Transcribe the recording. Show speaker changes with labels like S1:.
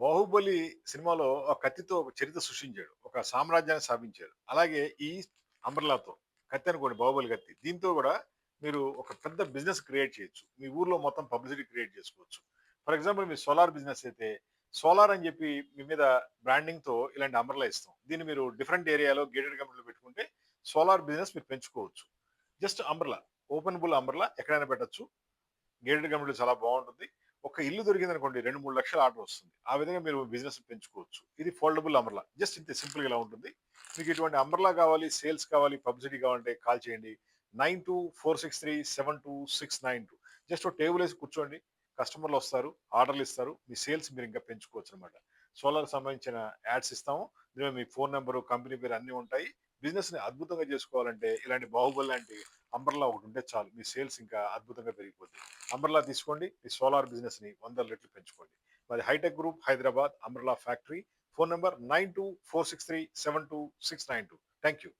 S1: 'బాహుబలి' సినిమాలో ఒక కత్తితో ఒక చరిత్ర సృష్టించాడు. ఒక సామ్రాజ్యాన్ని స్థాపించాడు. అలాగే ఈ అంబ్రెల్లాతో కత్తి అనుకోండి 'బాహుబలి' కత్తి. దీంతో గూడా మీరు ఒక పెద్ద బిజినెస్ క్రియేట్ చేయొచ్చు. మీ ఊర్లో మొత్తం పబ్లిసిటీ క్రియేట్ చేసుకోవచ్చు. For example me solar business అయితే, సోలార్ అని జెప్పి మీ మీద బ్రాండింగ్‌తో ఇలాంటి అంబ్రెల్లా ఇస్తాం. దీన్ని మీరు డిఫరెంట్ ఏరియాలో గేటెడ్ కమ్యూనిటీలో పెట్టుకుంటే సోలార్ బిజినెస్ మీరు పెంచుకోవచ్చు. జస్ట్ అంబ్రెల్లా, ఓపెనబుల్ అంబ్రెల్లా ఎక్కడైనా పెట్టొచ్చు. గేటెడ్ కమ్యూనిటీ చాలా బావుంటుంది. ఒక ఇల్లు దొరికిందనుకోండి 2, 3 లక్షల ఆర్డర్ వస్తుంది. ఆ విధంగా మీరు బిజినెస్ పెంచుకోవచ్చు. ఇది ఫోల్డబుల్ అంబ్రెల్లా. జస్ట్ ఇంతే సింపుల్‌గా ఇలా ఉంటుంది. మీకు ఇటువంటి అంబ్రెల్లా కావాలి, సేల్స్ కావాలి, పబ్లిసిటీ కావాలంటే కాల్ చేయండి. 9246372692 జస్ట్ ఒక టేబుల్ ఏసి కూర్చోండి. కస్టమర్‌లు వస్తారు, ఆర్డర్‌లు ఇస్తారు. మీ సేల్స్ మీరు ఇంకా పెంచుకోవచ్చనమాట. సోలార్‌కి సంబంధించిన యాడ్స్ ఇస్తాము. ఇందులో మీ ఫోన్ నంబరు, కంపెనీ పేరు అన్నీ ఉంటాయి. బిజినెస్‌ని అద్భుతంగా చేసుకోవాలంటే ఇలాంటి 'బాహుబలి' లాంటి అంబ్రెల్లా ఒకటుంటే చాలు. మీ సేల్స్ ఇంకా అద్భుతంగా పెరిగిపోతాయి. అంబ్రెల్లా తీసుకోండి. మీ సోలార్ బిజినెస్‌ని వందల రెట్లు పెంచుకోండి. మాది Hitech group Hyderabad umbrella factory. Phone number 9246372692. Thank you.